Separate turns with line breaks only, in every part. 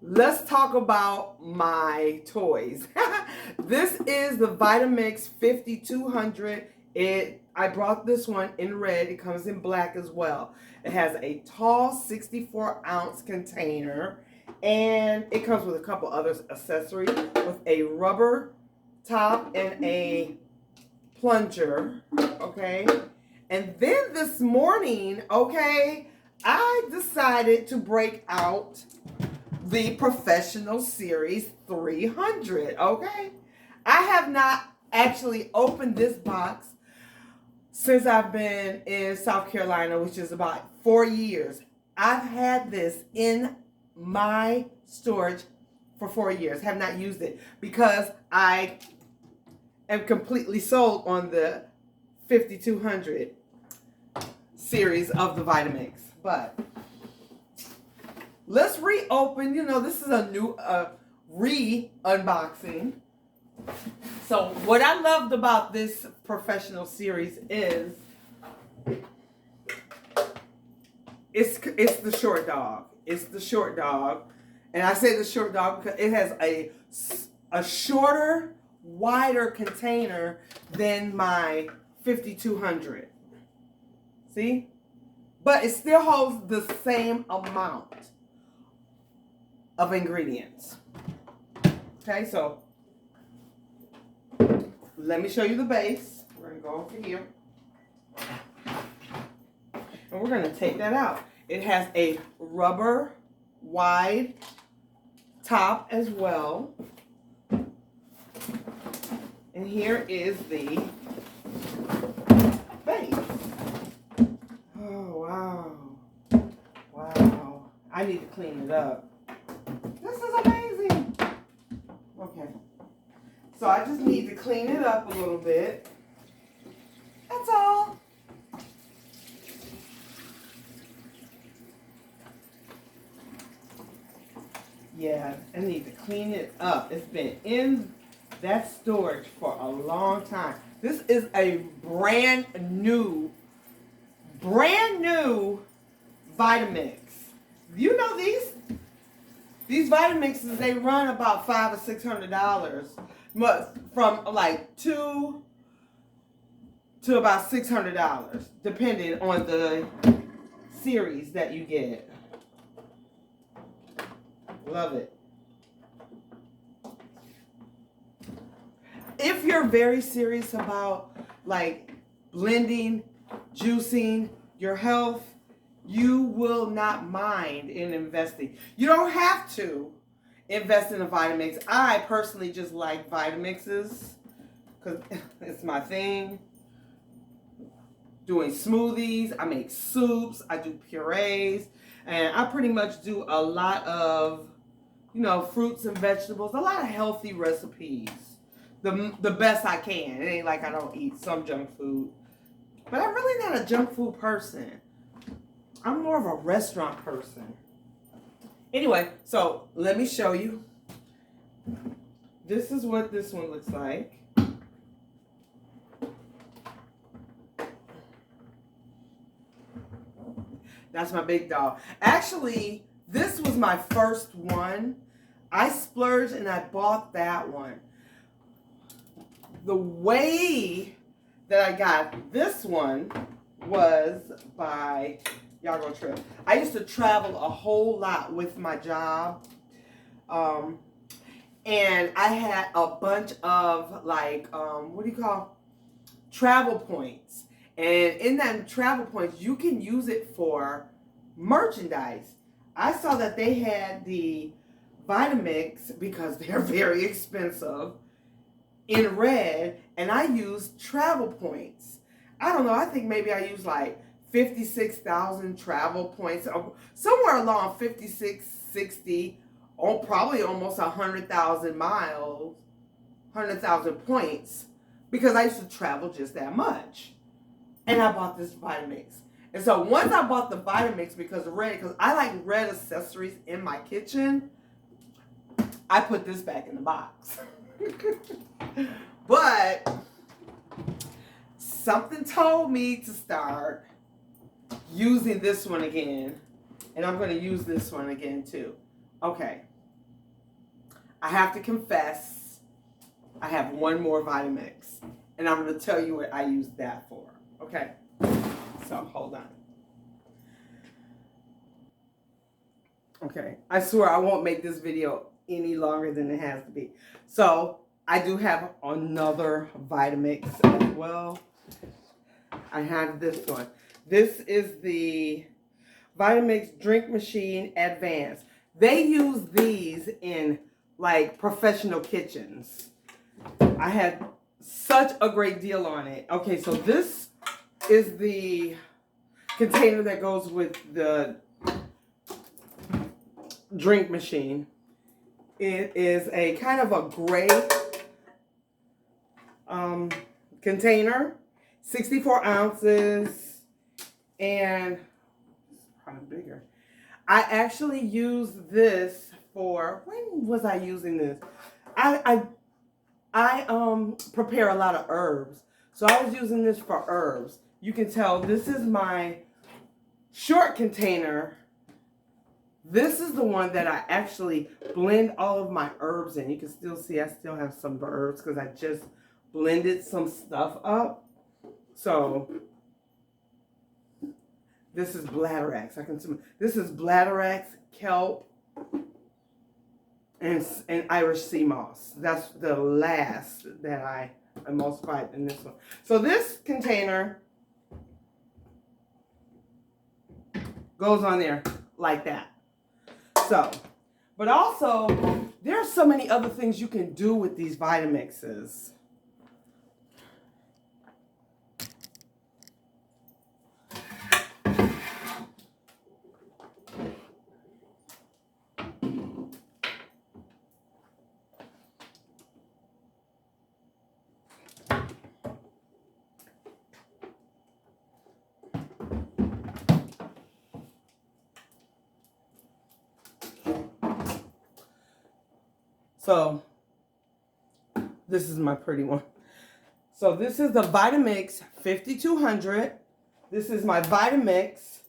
let's talk about my toys. This is the Vitamix 5200. I brought this one in red. It comes in black as well. It has a tall 64-ounce container, and it comes with a couple other accessories with a rubber top and a plunger, okay? And then this morning, okay, I decided to break out the Professional Series 300, okay? I have not actually opened this box since I've been in South Carolina, which is about 4 years. I've had this in my storage for 4 years, have not used it because I am completely sold on the 5200 series of the Vitamix. But let's reopen. You know, this is a new re-unboxing. So what I loved about this Professional series is it's the short dog. It's the short dog. And I say the short dog because it has a shorter, wider container than my 5200. See? But it still holds the same amount of ingredients. Okay, so let me show you the base. We're going to go over here. And we're going to take that out. It has a rubber wide top as well. And here is the base. Oh, wow. Wow. I need to clean it up. This is amazing. Okay. So I just need to clean it up a little bit. That's all. Yeah, I need to clean it up. It's been in that storage for a long time. This is a brand new Vitamix. You know these Vitamixes, they run about $500 or $600, from like $200 to about $600, depending on the series that you get. Love it. If you're very serious about like blending, juicing your health, you will not mind in investing. You don't have to invest in a Vitamix. I personally just like Vitamixes because it's my thing. Doing smoothies, I make soups, I do purees, and I pretty much do a lot of, fruits and vegetables, a lot of healthy recipes. The best I can. It ain't like I don't eat some junk food. But I'm really not a junk food person. I'm more of a restaurant person. Anyway, so let me show you. This is what this one looks like. That's my big dog. Actually, this was my first one. I splurged and I bought that one. The way that I got this one was by, y'all go trip. I used to travel a whole lot with my job. And I had a bunch of travel points. And in that travel points, you can use it for merchandise. I saw that they had the Vitamix, because they're very expensive, in red, and I used travel points. I don't know, I think maybe I used like 56,000 travel points, somewhere along 56, 60, probably almost 100,000 miles, 100,000 points, because I used to travel just that much. And I bought this Vitamix. And so once I bought the Vitamix because I like red accessories in my kitchen, I put this back in the box. But something told me to start using this one again. And I'm going to use this one again too. Okay. I have to confess, I have one more Vitamix. And I'm going to tell you what I use that for. Okay? So, hold on. Okay. I swear I won't make this video any longer than it has to be. So, I do have another Vitamix as well. I have this one. This is the Vitamix Drink Machine Advanced. They use these in like professional kitchens. I had such a great deal on it. Okay, so this is the container that goes with the drink machine. It is a kind of a gray container, 64 ounces, and probably bigger. I actually used this for, when was I using this? I prepare a lot of herbs. So I was using this for herbs. You can tell this is my short container. This is the one that I actually blend all of my herbs in. You can still see I still have some herbs because I just blended some stuff up. So this is bladderwrack. This is bladderwrack, kelp, and Irish sea moss. That's the last that I emulsified in this one. So this container goes on there like that. So, but also there are so many other things you can do with these Vitamixes. So, this is my pretty one. So, this is the Vitamix 5200. This is my Vitamix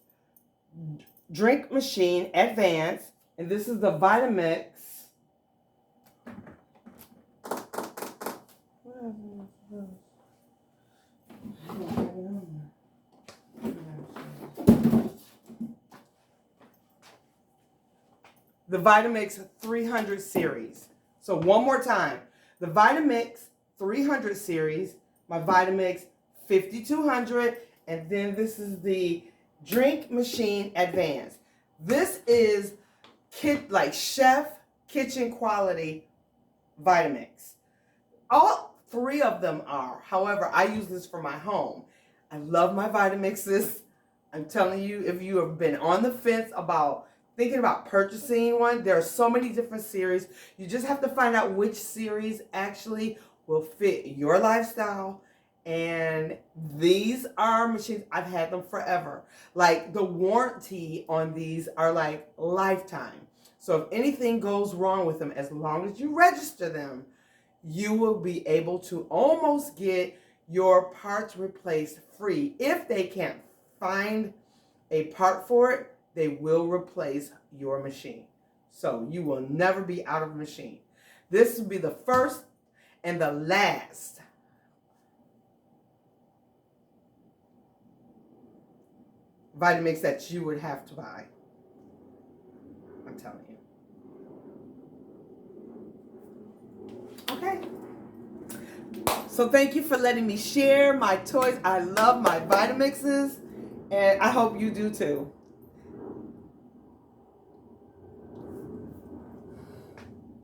Drink Machine Advanced. And this is the Vitamix. The Vitamix 300 series. So one more time, the Vitamix 300 series, my Vitamix 5200, and then this is the Drink Machine Advanced. This is like chef kitchen quality Vitamix. All three of them are. However, I use this for my home. I love my Vitamixes. I'm telling you, if you have been on the fence about thinking about purchasing one, there are so many different series. You just have to find out which series actually will fit your lifestyle. And these are machines, I've had them forever. Like the warranty on these are like lifetime. So if anything goes wrong with them, as long as you register them, you will be able to almost get your parts replaced free. If they can't find a part for it, they will replace your machine. So you will never be out of a machine. This will be the first and the last Vitamix that you would have to buy. I'm telling you. Okay. So thank you for letting me share my toys. I love my Vitamixes, and I hope you do too.